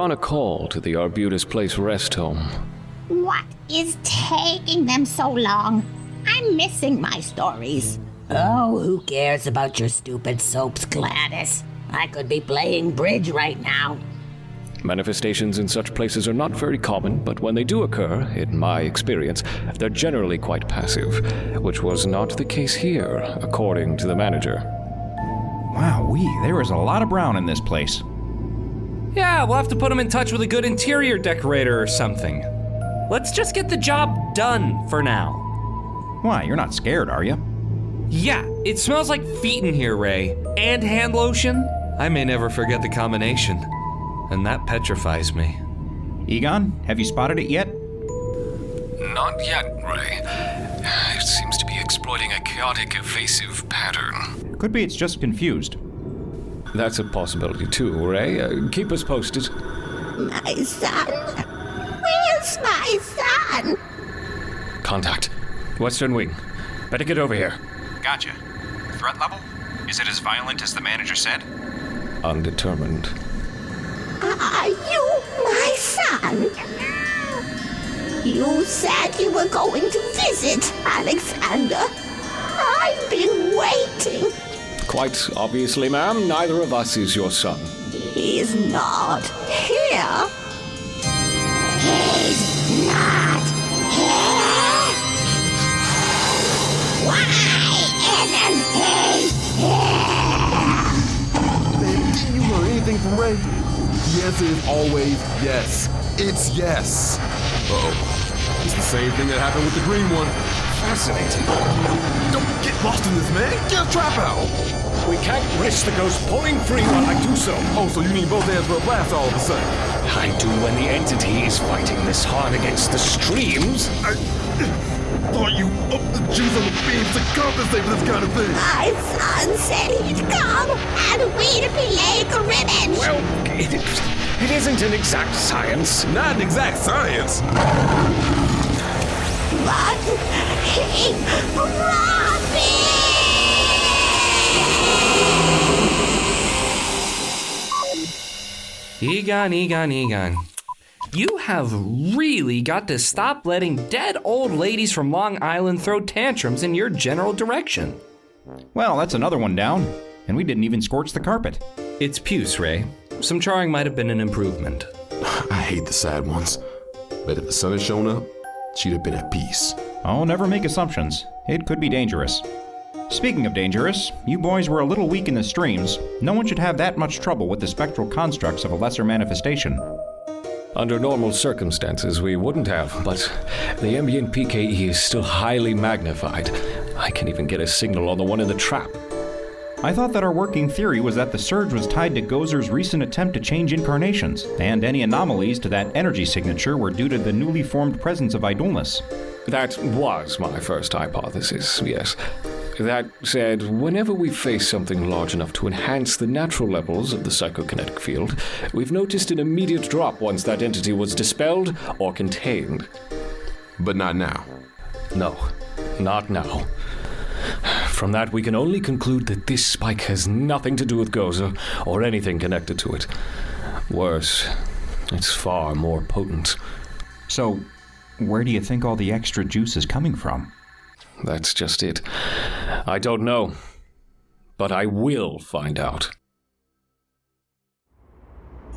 on a call to the Arbutus Place rest home. What is taking them so long? I'm missing my stories. Oh, who cares about your stupid soaps, Gladys? I could be playing bridge right now. Manifestations in such places are not very common, but when they do occur, in my experience, they're generally quite passive, which was not the case here, according to the manager. Wowee, there is a lot of brown in this place. Yeah, we'll have to put him in touch with a good interior decorator or something. Let's just get the job done for now. Why, you're not scared, are you? Yeah, it smells like feet in here, Ray. And hand lotion. I may never forget the combination. And that petrifies me. Egon, have you spotted it yet? Not yet, Ray. It seems to be exploiting a chaotic, evasive pattern. Could be it's just confused. That's a possibility too, Ray. Keep us posted. My son? Where's my son? Contact. Western Wing. Better get over here. Gotcha. Threat level? Is it as violent as the manager said? Undetermined. Are you my son? You said you were going to visit, Alexander. I've been waiting. Quite obviously, ma'am, neither of us is your son. He's not here. He's not here. Why isn't he here? Man, didn't you learn anything from Ray? Yes is always yes. It's yes. Uh-oh. It's the same thing that happened with the green one. Fascinating. Don't get lost in this, man. Get a trap out. We can't risk the ghost pulling free while I do so. Oh, so you need both hands for a blast all of a sudden. I do when the entity is fighting this hard against the streams. I thought you upped the juice on the beams to compensate for this kind of thing. My son said he'd come, and we'd play cribbage. Well, it isn't an exact science. Not an exact science. But he brought me. Egon. You have really got to stop letting dead old ladies from Long Island throw tantrums in your general direction. Well, that's another one down. And we didn't even scorch the carpet. It's puce, Ray. Some charring might have been an improvement. I hate the sad ones. But if the sun had shown up, she'd have been at peace. Oh, never make assumptions. It could be dangerous. Speaking of dangerous, you boys were a little weak in the streams. No one should have that much trouble with the spectral constructs of a lesser manifestation. Under normal circumstances, we wouldn't have, but the ambient PKE is still highly magnified. I can even get a signal on the one in the trap. I thought that our working theory was that the surge was tied to Gozer's recent attempt to change incarnations, and any anomalies to that energy signature were due to the newly formed presence of idleness. That was my first hypothesis, yes. That said, whenever we face something large enough to enhance the natural levels of the psychokinetic field, we've noticed an immediate drop once that entity was dispelled or contained. But not now. No, not now. From that, we can only conclude that this spike has nothing to do with Gozer or anything connected to it. Worse, it's far more potent. So, where do you think all the extra juice is coming from? That's just it. I don't know. But I will find out.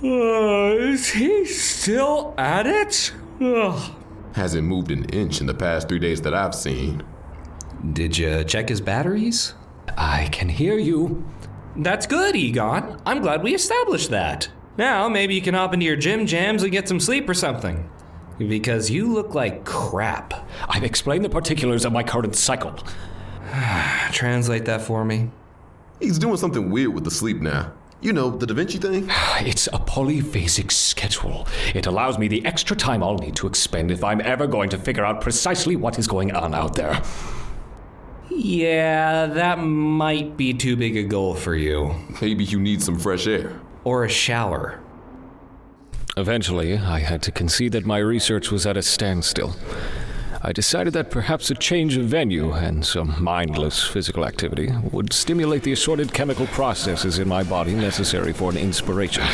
Is he still at it? Ugh. Hasn't moved an inch in the past 3 days that I've seen. Did you check his batteries? I can hear you. That's good, Egon. I'm glad we established that. Now, maybe you can hop into your gym jams and get some sleep or something. Because you look like crap. I've explained the particulars of my current cycle. Translate that for me. He's doing something weird with the sleep now. You know, the Da Vinci thing? It's a polyphasic schedule. It allows me the extra time I'll need to expend if I'm ever going to figure out precisely what is going on out there. Yeah, that might be too big a goal for you. Maybe you need some fresh air. Or a shower. Eventually, I had to concede that my research was at a standstill. I decided that perhaps a change of venue and some mindless physical activity would stimulate the assorted chemical processes in my body necessary for an inspiration.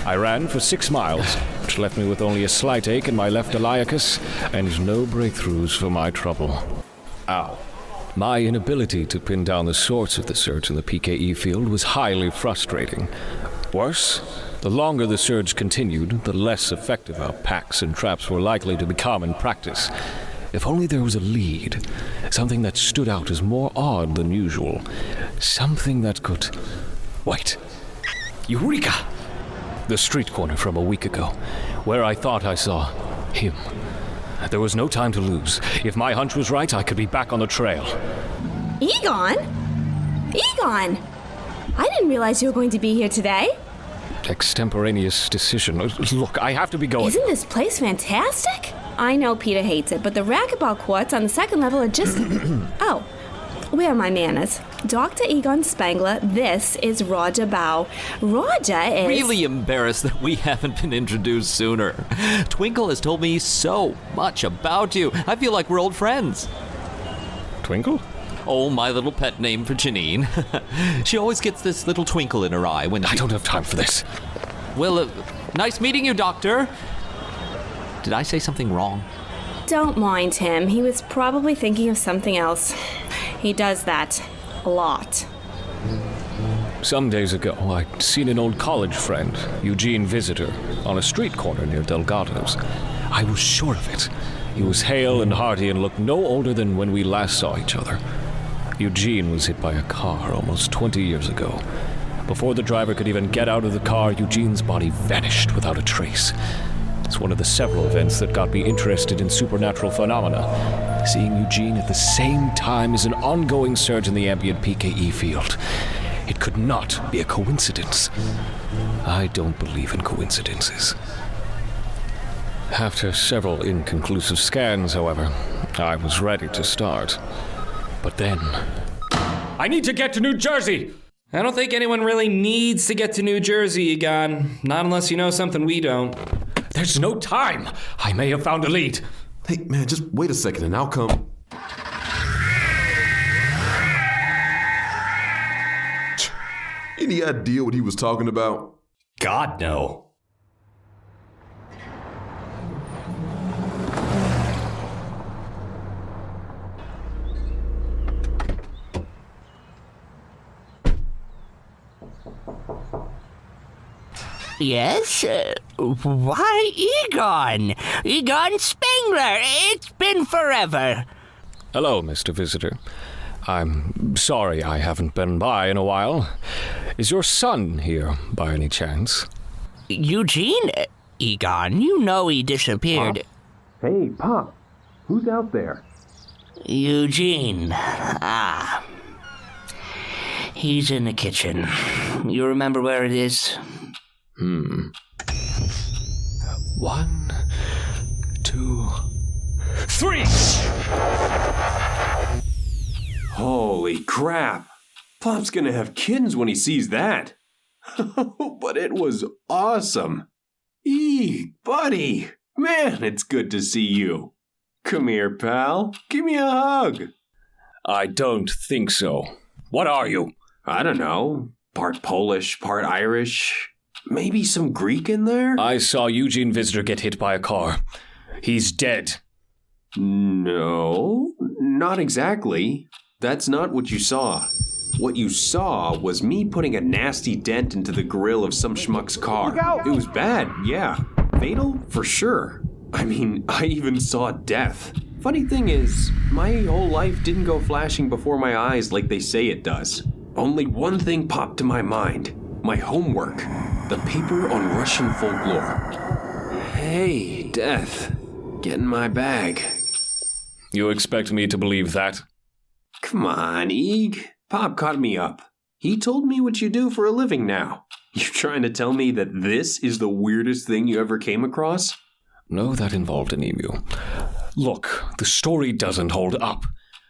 I ran for 6 miles, which left me with only a slight ache in my left iliacus and no breakthroughs for my trouble. Ow. My inability to pin down the source of the surge in the PKE field was highly frustrating. Worse, the longer the surge continued, the less effective our packs and traps were likely to become in practice. If only there was a lead, something that stood out as more odd than usual, something that could... Wait. Eureka! The street corner from a week ago, where I thought I saw him. There was no time to lose. If my hunch was right, I could be back on the trail. Egon? Egon! I didn't realize you were going to be here today. Extemporaneous decision. Look, I have to be going. Isn't this place fantastic? I know Peter hates it, but the racquetball courts on the second level are just... Oh, where are my manners? Dr. Egon Spengler, this is Roger Bow. Roger is... Really embarrassed that we haven't been introduced sooner. Twinkle has told me so much about you. I feel like we're old friends. Twinkle? Oh, my little pet name for Janine. She always gets this little twinkle in her eye when... I don't have time for this. Well, nice meeting you, Doctor. Did I say something wrong? Don't mind him. He was probably thinking of something else. He does that a lot. Some days ago, I'd seen an old college friend, Eugene Visitor, on a street corner near Delgado's. I was sure of it. He was hale and hearty and looked no older than when we last saw each other. Eugene was hit by a car almost 20 years ago. Before the driver could even get out of the car, Eugene's body vanished without a trace. It's one of the several events that got me interested in supernatural phenomena. Seeing Eugene at the same time as an ongoing surge in the ambient PKE field. It could not be a coincidence. I don't believe in coincidences. After several inconclusive scans, however, I was ready to start. But then... I need to get to New Jersey! I don't think anyone really needs to get to New Jersey, Egon. Not unless you know something we don't. There's no time! I may have found a lead. Hey, man, just wait a second and I'll come. Any idea what he was talking about? God, no. Yes? Why, Egon? Egon Spengler! It's been forever. Hello, Mr. Visitor. I'm sorry I haven't been by in a while. Is your son here, by any chance? Eugene? Egon, you know he disappeared. Pop? Hey, Pop. Who's out there? Eugene. He's in the kitchen. You remember where it is? 1, 2, 3! Holy crap! Pop's gonna have kittens when he sees that. But it was awesome. Buddy! Man, it's good to see you. Come here, pal. Give me a hug. I don't think so. What are you? I don't know. Part Polish, part Irish. Maybe some Greek in there? I saw Eugene Visitor get hit by a car. He's dead. No, not exactly. That's not what you saw. What you saw was me putting a nasty dent into the grill of some schmuck's car. Look out! It was bad, yeah. Fatal, for sure. I mean, I even saw death. Funny thing is, my whole life didn't go flashing before my eyes like they say it does. Only one thing popped to my mind. My homework. The paper on Russian folklore. Hey, death. Get in my bag. You expect me to believe that? Come on, Eeg. Pop caught me up. He told me what you do for a living now. You trying to tell me that this is the weirdest thing you ever came across? No, that involved an emu. Look, the story doesn't hold up.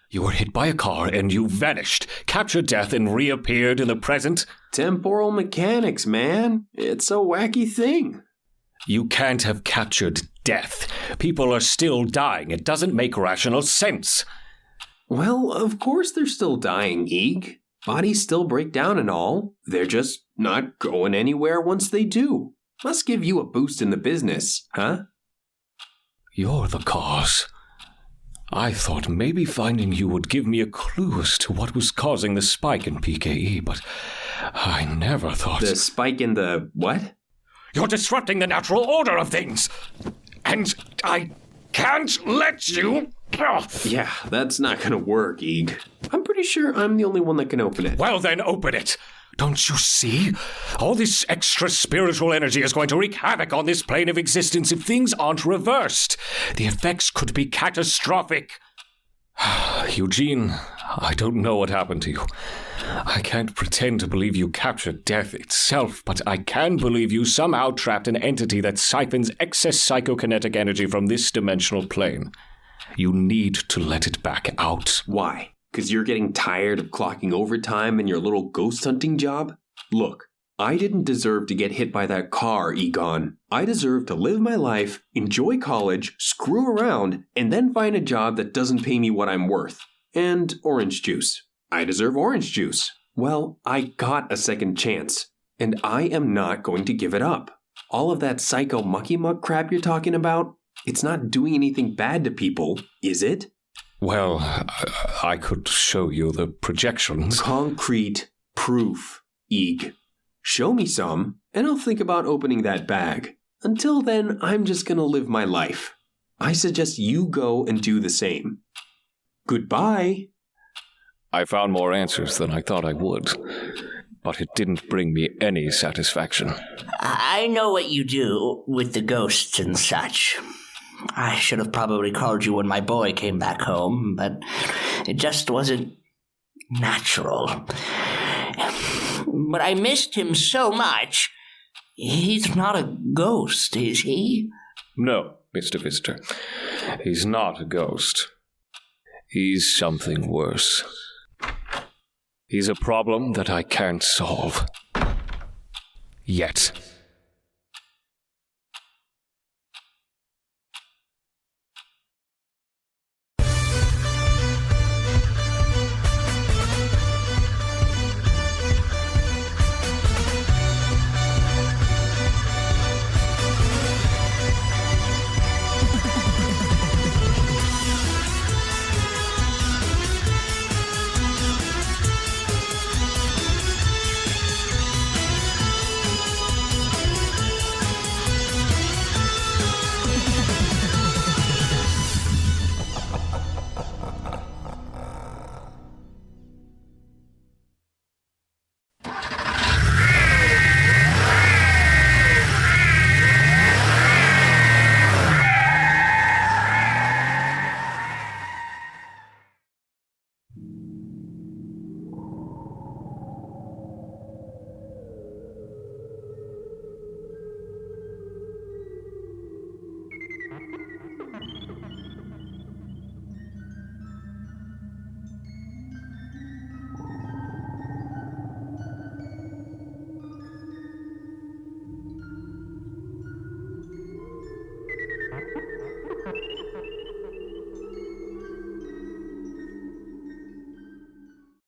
You were hit by a car and you vanished, captured death and reappeared in the present. Temporal mechanics, man. It's a wacky thing. You can't have captured death. People are still dying. It doesn't make rational sense. Well, of course they're still dying, Eeg. Bodies still break down and all. They're just not going anywhere once they do. Must give you a boost in the business, huh? You're the cause. I thought maybe finding you would give me a clue as to what was causing the spike in PKE, but I never thought... The spike in the what? You're disrupting the natural order of things! And I can't let you... Yeah, that's not gonna work, Eeg. I'm pretty sure I'm the only one that can open it. Well then, open it! Don't you see? All this extra spiritual energy is going to wreak havoc on this plane of existence if things aren't reversed. The effects could be catastrophic. Eugene, I don't know what happened to you. I can't pretend to believe you captured death itself, but I can believe you somehow trapped an entity that siphons excess psychokinetic energy from this dimensional plane. You need to let it back out. Why? Because you're getting tired of clocking overtime in your little ghost hunting job? Look, I didn't deserve to get hit by that car, Egon. I deserve to live my life, enjoy college, screw around, and then find a job that doesn't pay me what I'm worth. And orange juice. I deserve orange juice. Well, I got a second chance, and I am not going to give it up. All of that psycho mucky muck crap you're talking about, it's not doing anything bad to people, is it? Well, I could show you the projections. Concrete proof, Eeg. Show me some, and I'll think about opening that bag. Until then, I'm just gonna live my life. I suggest you go and do the same. Goodbye. I found more answers than I thought I would, but it didn't bring me any satisfaction. I know what you do with the ghosts and such. I should have probably called you when my boy came back home, but it just wasn't natural. But I missed him so much. He's not a ghost, is he? No, Mr. Visitor. He's not a ghost. He's something worse. He's a problem that I can't solve. Yet.